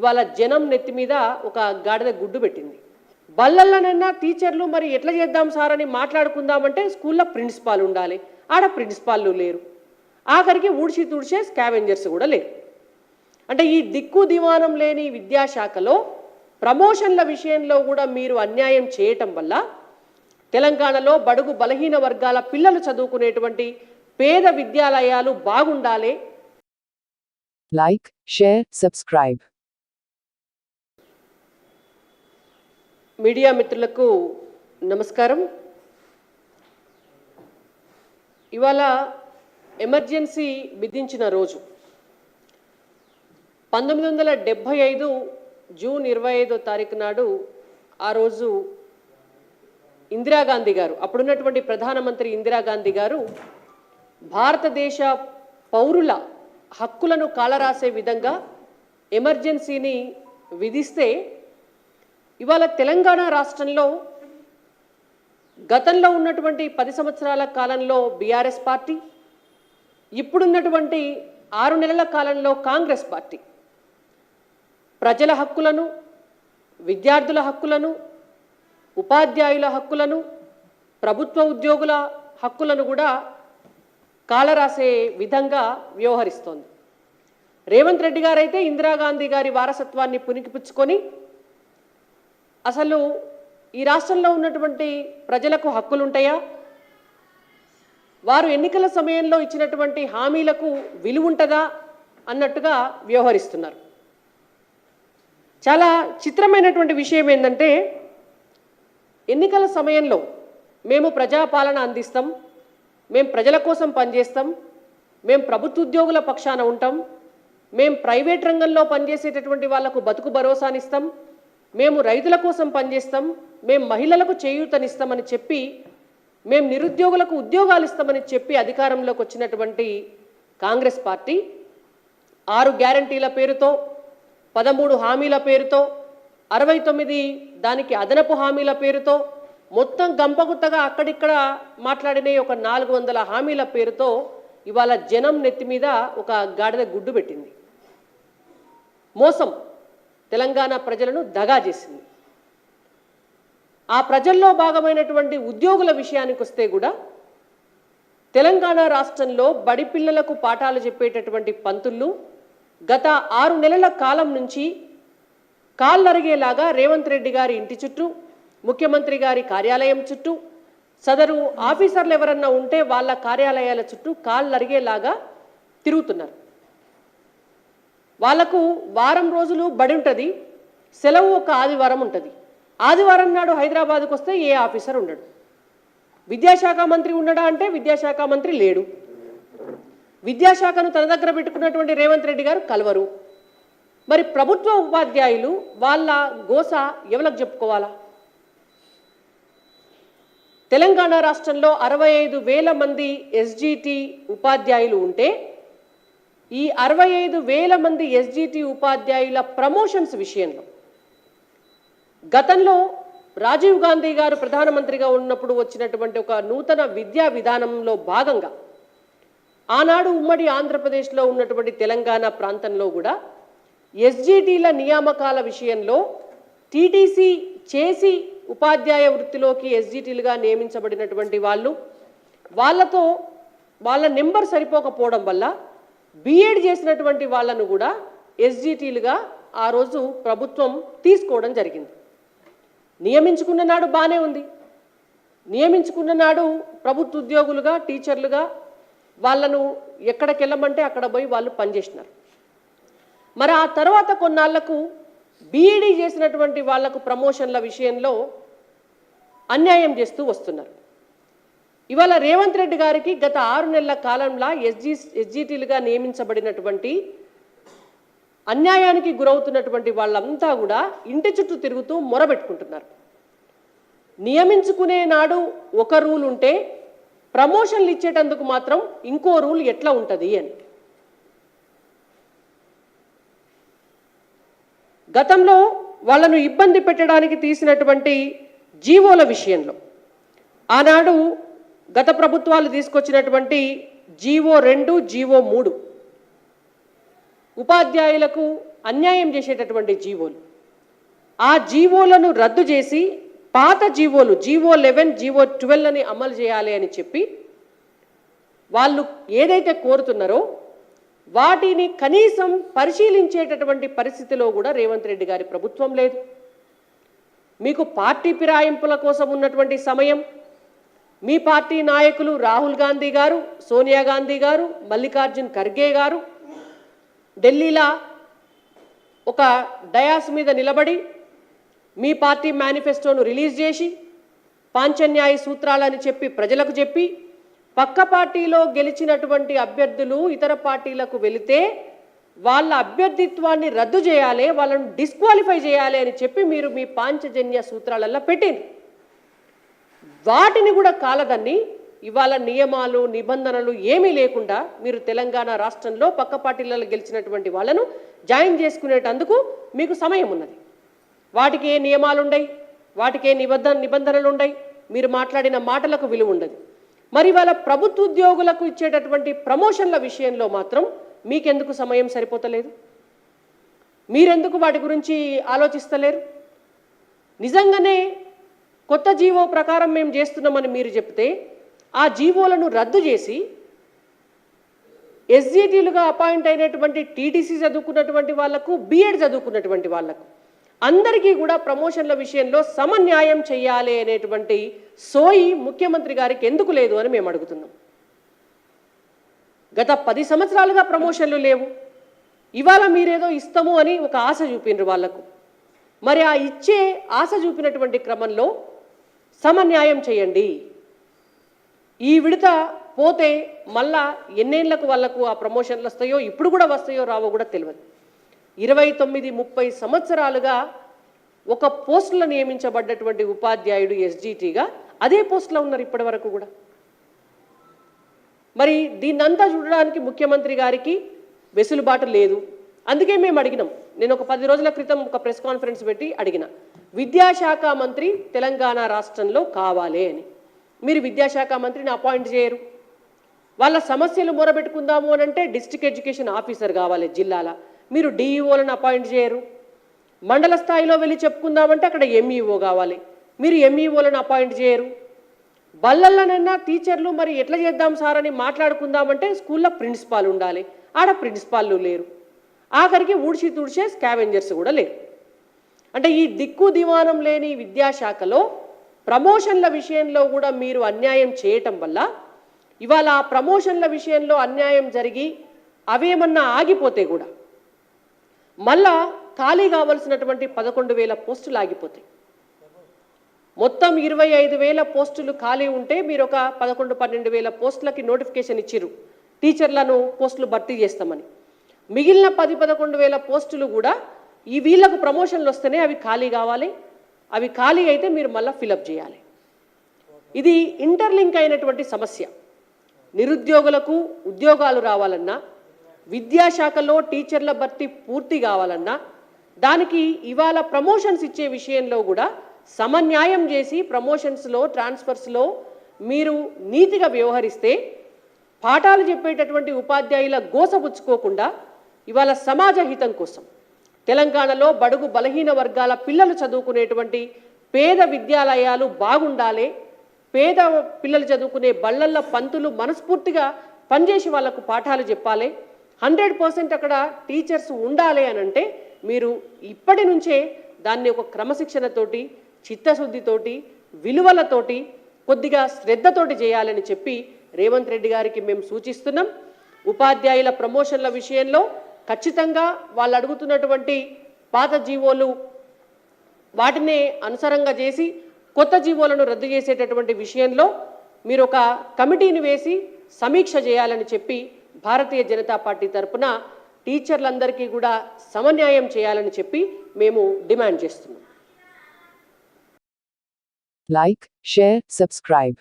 ఇవాళ జనం నెత్తి మీద ఒక గాడిద గుడ్డు పెట్టింది. బళ్ళల్లోనైనా టీచర్లు మరి ఎట్లా చేద్దాం సార్ అని మాట్లాడుకుందామంటే స్కూల్లో ప్రిన్సిపాల్ ఉండాలి, ఆడ ప్రిన్సిపాల్లు లేరు, ఆఖరికి ఊడ్చి తుడిచే స్కావెంజర్స్ కూడా లేరు. అంటే ఈ దిక్కు దివానం లేని విద్యాశాఖలో ప్రమోషన్ల విషయంలో కూడా మీరు అన్యాయం చేయటం వల్ల తెలంగాణలో బడుగు బలహీన వర్గాల పిల్లలు చదువుకునేటువంటి పేద విద్యాలయాలు బాగుండాలి. Like, share, subscribe. మీడియా మిత్రులకు నమస్కారం. ఇవాళ ఎమర్జెన్సీ విధించిన రోజు 1975 జూన్ 25వ తారీఖు నాడు ఆ రోజు ఇందిరాగాంధీ గారు, అప్పుడున్నటువంటి ప్రధానమంత్రి ఇందిరాగాంధీ గారు భారతదేశ పౌరుల హక్కులను కాలరాసే విధంగా ఎమర్జెన్సీని విధిస్తే ఇవాళ తెలంగాణ రాష్ట్రంలో గతంలో ఉన్నటువంటి 10 సంవత్సరాల కాలంలో బీఆర్ఎస్ పార్టీ, ఇప్పుడున్నటువంటి 6 నెలల కాలంలో కాంగ్రెస్ పార్టీ ప్రజల హక్కులను, విద్యార్థుల హక్కులను, ఉపాధ్యాయుల హక్కులను, ప్రభుత్వ ఉద్యోగుల హక్కులను కూడా కాలరాసే విధంగా వ్యవహరిస్తోంది. రేవంత్ రెడ్డి గారైతే ఇందిరాగాంధీ గారి వారసత్వాన్ని పుణికిపుచ్చుకొని అసలు ఈ రాష్ట్రంలో ఉన్నటువంటి ప్రజలకు హక్కులు ఉంటాయా, వారు ఎన్నికల సమయంలో ఇచ్చినటువంటి హామీలకు విలువ ఉంటుందా అన్నట్టుగా వ్యవహరిస్తున్నారు. చాలా చిత్రమైనటువంటి విషయం ఏంటంటే, ఎన్నికల సమయంలో మేము ప్రజాపాలన అందిస్తాం, మేము ప్రజల కోసం పనిచేస్తాం, మేము ప్రభుత్వ ఉద్యోగుల పక్షాన ఉంటాం, మేము ప్రైవేట్ రంగంలో పనిచేసేటటువంటి వాళ్లకు బతుకు భరోసానిస్తాం, మేము రైతుల కోసం పనిచేస్తాం, మేము మహిళలకు చేయూతనిస్తామని చెప్పి, మేము నిరుద్యోగులకు ఉద్యోగాలు ఇస్తామని చెప్పి అధికారంలోకి వచ్చినటువంటి కాంగ్రెస్ పార్టీ 6 గ్యారంటీల పేరుతో, 13 హామీల పేరుతో, 69 దానికి అదనపు హామీల పేరుతో, మొత్తం గంపగుత్తగా అక్కడిక్కడ మాట్లాడిన ఒక 400 హామీల పేరుతో ఇవాళ జనం నెత్తి మీద ఒక గాడిద గుడ్డు పెట్టింది. మోసం, తెలంగాణ ప్రజలను దగా చేసింది. ఆ ప్రజల్లో భాగమైనటువంటి ఉద్యోగుల విషయానికి వస్తే కూడా తెలంగాణ రాష్ట్రంలో బడి పిల్లలకు పాఠాలు చెప్పేటటువంటి పంతుళ్ళు గత 6 నెలల కాలం నుంచి కాళ్ళరిగేలాగా రేవంత్ రెడ్డి గారి ఇంటి చుట్టూ, ముఖ్యమంత్రి గారి కార్యాలయం చుట్టూ, సదరు ఆఫీసర్లు ఎవరన్నా ఉంటే వాళ్ళ కార్యాలయాల చుట్టూ కాళ్ళరిగేలాగా తిరుగుతున్నారు. వాళ్లకు వారం రోజులు బడి ఉంటుంది, సెలవు ఒక ఆదివారం ఉంటుంది. ఆదివారం నాడు హైదరాబాద్కు వస్తే ఏ ఆఫీసర్ ఉండడు. విద్యాశాఖ మంత్రి ఉండడా అంటే విద్యాశాఖ మంత్రి లేడు. విద్యాశాఖను తన దగ్గర పెట్టుకున్నటువంటి రేవంత్ రెడ్డి గారు కలవరు. మరి ప్రభుత్వ ఉపాధ్యాయులు వాళ్ళ గోస ఎవరికి చెప్పుకోవాలా? తెలంగాణ రాష్ట్రంలో 65,000 మంది ఎస్జిటి ఉపాధ్యాయులు ఉంటే ఈ 65,000 మంది ఎస్జిటి ఉపాధ్యాయుల ప్రమోషన్స్ విషయంలో గతంలో రాజీవ్ గాంధీ గారు ప్రధానమంత్రిగా ఉన్నప్పుడు వచ్చినటువంటి ఒక నూతన విద్యా విధానంలో భాగంగా ఆనాడు ఉమ్మడి ఆంధ్రప్రదేశ్లో ఉన్నటువంటి తెలంగాణ ప్రాంతంలో కూడా ఎస్జిటిల నియామకాల విషయంలో టీటీసీ చేసి ఉపాధ్యాయ వృత్తిలోకి ఎస్జిటిలుగా నియమించబడినటువంటి వాళ్ళతో వాళ్ళ నెంబర్ సరిపోకపోవడం వల్ల బీఎడ్ చేసినటువంటి వాళ్ళను కూడా ఎస్జిటిలుగా ఆ రోజు ప్రభుత్వం తీసుకోవడం జరిగింది. నియమించుకున్న నాడు బాగానే ఉంది, నియమించుకున్న నాడు ప్రభుత్వ ఉద్యోగులుగా, టీచర్లుగా వాళ్ళను ఎక్కడికి వెళ్ళమంటే అక్కడ పోయి వాళ్ళు పనిచేసినారు. మరి ఆ తర్వాత కొన్నాళ్లకు బీఈడీ చేసినటువంటి వాళ్లకు ప్రమోషన్ల విషయంలో అన్యాయం చేస్తూ వస్తున్నారు. ఇవాళ రేవంత్ రెడ్డి గారికి గత 6 నెలల కాలంలో ఎస్జిటిలుగా నియమించబడినటువంటి అన్యాయానికి గురవుతున్నటువంటి వాళ్ళంతా కూడా ఇంటి చుట్టూ తిరుగుతూ మొరబెట్టుకుంటున్నారు. నియమించుకునే నాడు ఒక రూల్ ఉంటే ప్రమోషన్లు ఇచ్చేటందుకు మాత్రం ఇంకో రూల్ ఎట్లా ఉంటుంది అని. గతంలో వాళ్ళను ఇబ్బంది పెట్టడానికి తీసినటువంటి జీవోల విషయంలో ఆనాడు గత ప్రభుత్వాలు తీసుకొచ్చినటువంటి జీవో 2, జీవో 3 ఉపాధ్యాయులకు అన్యాయం చేసేటటువంటి జీవోలు. ఆ జీవోలను రద్దు చేసి పాత జీవోలు జీవో 11 జీవో 12 అని అమలు చేయాలి అని చెప్పి వాళ్ళు ఏదైతే కోరుతున్నారో వాటిని కనీసం పరిశీలించేటటువంటి పరిస్థితిలో కూడా రేవంత్ రెడ్డి గారి ప్రభుత్వం లేదు. మీకు పార్టీ ఫిరాయింపుల కోసం ఉన్నటువంటి సమయం, మీ పార్టీ నాయకులు రాహుల్ గాంధీ గారు, సోనియా గాంధీ గారు, మల్లికార్జున్ ఖర్గే గారు ఢిల్లీలో ఒక డయాస్ మీద నిలబడి మీ పార్టీ మేనిఫెస్టోను రిలీజ్ చేసి పాంచన్యాయ సూత్రాలని చెప్పి ప్రజలకు చెప్పి పక్క పార్టీలో గెలిచినటువంటి అభ్యర్థులు ఇతర పార్టీలకు వెళితే వాళ్ళ అభ్యర్థిత్వాన్ని రద్దు చేయాలి, వాళ్ళను డిస్క్వాలిఫై చేయాలి అని చెప్పి మీరు మీ పాంచజన్య సూత్రాలలో పెట్టింది. వాటిని కూడా కాలదన్ని ఇవాళ నియమాలు నిబంధనలు ఏమీ లేకుండా మీరు తెలంగాణ రాష్ట్రంలో పక్క పార్టీలలో గెలిచినటువంటి వాళ్ళను జాయిన్ చేసుకునేటందుకు మీకు సమయం ఉన్నది. వాటికి ఏ నియమాలు ఉండయి, వాటికి ఏ నిబంధనలు ఉండయి, మీరు మాట్లాడిన మాటలకు విలువ ఉండదు. మరి వాళ్ళ ప్రభుత్వ ఉద్యోగులకు ఇచ్చేటటువంటి ప్రమోషన్ల విషయంలో మాత్రం మీకెందుకు సమయం సరిపోతలేదు? మీరెందుకు వాటి గురించి ఆలోచిస్తలేరు? నిజంగానే కొత్త జీవో ప్రకారం మేము చేస్తున్నామని మీరు చెప్తే ఆ జీవోలను రద్దు చేసి ఎస్జిటీలుగా అపాయింట్ అయినటువంటి టీటీసీ చదువుకున్నటువంటి వాళ్లకు, బీఎడ్ చదువుకున్నటువంటి వాళ్లకు అందరికీ కూడా ప్రమోషన్ల విషయంలో సమన్యాయం చేయాలి అనేటువంటి సోయి ముఖ్యమంత్రి గారికి ఎందుకు లేదు అని మేము అడుగుతున్నాం. గత 10 సంవత్సరాలుగా ప్రమోషన్లు లేవు. ఇవాళ మీరేదో ఇస్తాము అని ఒక ఆశ చూపినరు వాళ్లకు. మరి ఆ ఇచ్చే ఆశ చూపినటువంటి క్రమంలో సమన్యాయం చేయండి. ఈ విడత పోతే మళ్ళా ఎన్నేళ్లకు వాళ్లకు ఆ ప్రమోషన్లు వస్తాయో, ఇప్పుడు కూడా వస్తాయో రావో కూడా తెలియదు. 29-30 సంవత్సరాలుగా ఒక పోస్టులో నియమించబడ్డటువంటి ఉపాధ్యాయుడు ఎస్జిటిగా అదే పోస్టులో ఉన్నారు ఇప్పటి వరకు కూడా. మరి దీన్నంతా చూడడానికి ముఖ్యమంత్రి గారికి వెసులుబాటు లేదు. అందుకే మేము అడిగినాం. నేను ఒక 10 రోజుల క్రితం ఒక ప్రెస్ కాన్ఫరెన్స్ పెట్టి అడిగిన, విద్యాశాఖ మంత్రి తెలంగాణ రాష్ట్రంలో కావాలి అని. మీరు విద్యాశాఖ మంత్రిని అపాయింట్ చేయరు. వాళ్ళ సమస్యలు మొరబెట్టుకుందాము అని అంటే డిస్ట్రిక్ట్ ఎడ్యుకేషన్ ఆఫీసర్ కావాలి జిల్లాల, మీరు డిఈఓలను అపాయింట్ చేయరు. మండల స్థాయిలో వెళ్ళి చెప్పుకుందామంటే అక్కడ ఎంఈఓ కావాలి, మీరు ఎంఈఓలను అపాయింట్ చేయరు. బళ్ళల్లోనైనా టీచర్లు మరి ఎట్లా చేద్దాం సార్ అని మాట్లాడుకుందామంటే స్కూల్లో ప్రిన్సిపాల్ ఉండాలి, ఆడ ప్రిన్సిపాల్లు లేరు. ఆఖరికి ఊడ్చి తుడిచే స్కావెంజర్స్ కూడా లేరు. అంటే ఈ దిక్కు దివానం లేని విద్యాశాఖలో ప్రమోషన్ల విషయంలో కూడా మీరు అన్యాయం చేయటం వల్ల ఇవాళ ఆ ప్రమోషన్ల విషయంలో అన్యాయం జరిగి అవేమన్నా ఆగిపోతే కూడా మళ్ళా ఖాళీ కావాల్సినటువంటి 11,000 పోస్టులు ఆగిపోతాయి. మొత్తం 25,000 పోస్టులు ఖాళీ ఉంటే మీరు ఒక 11-12,000 పోస్టులకి నోటిఫికేషన్ ఇచ్చిర్రు టీచర్లను పోస్టులు భర్తీ చేస్తామని. మిగిలిన 10-11,000 పోస్టులు కూడా ఈ వీళ్ళకు ప్రమోషన్లు వస్తేనే అవి ఖాళీ కావాలి. అవి ఖాళీ అయితే మీరు మళ్ళీ ఫిలప్ చేయాలి. ఇది ఇంటర్లింక్ అయినటువంటి సమస్య. నిరుద్యోగులకు ఉద్యోగాలు రావాలన్నా, విద్యాశాఖలో టీచర్ల భర్తీ పూర్తి కావాలన్నా, దానికి ఇవాళ ప్రమోషన్స్ ఇచ్చే విషయంలో కూడా సమన్యాయం చేసి ప్రమోషన్స్లో ట్రాన్స్ఫర్స్లో మీరు నీతిగా వ్యవహరిస్తే పాఠాలు చెప్పేటటువంటి ఉపాధ్యాయుల గోసపుచ్చుకోకుండా ఇవాళ సమాజ హితం కోసం తెలంగాణలో బడుగు బలహీన వర్గాల పిల్లలు చదువుకునేటువంటి పేద విద్యాలయాలు బాగుండాలి, పేద పిల్లలు చదువుకునే బళ్ళల్లో పంతులు మనస్ఫూర్తిగా పనిచేసి వాళ్ళకు పాఠాలు చెప్పాలి, 100% అక్కడ టీచర్స్ ఉండాలి అని అంటే మీరు ఇప్పటి నుంచే దాన్ని ఒక క్రమశిక్షణతోటి, చిత్తశుద్ధితోటి, విలువలతోటి, కొద్దిగా శ్రద్ధతోటి చేయాలని చెప్పి రేవంత్ రెడ్డి గారికి మేము సూచిస్తున్నాం. ఉపాధ్యాయుల ప్రమోషన్ల విషయంలో ఖచ్చితంగా వాళ్ళు అడుగుతున్నటువంటి పాత జీవోలు వాటినే అనుసరంగా చేసి కొత్త జీవోలను రద్దు చేసేటటువంటి విషయంలో మీరు ఒక కమిటీని వేసి సమీక్ష చేయాలని చెప్పి భారతీయ జనతా పార్టీ తరపున టీచర్లందరికీ కూడా సమన్యాయం చేయాలని చెప్పి మేము డిమాండ్ చేస్తున్నాం. Like, share, subscribe.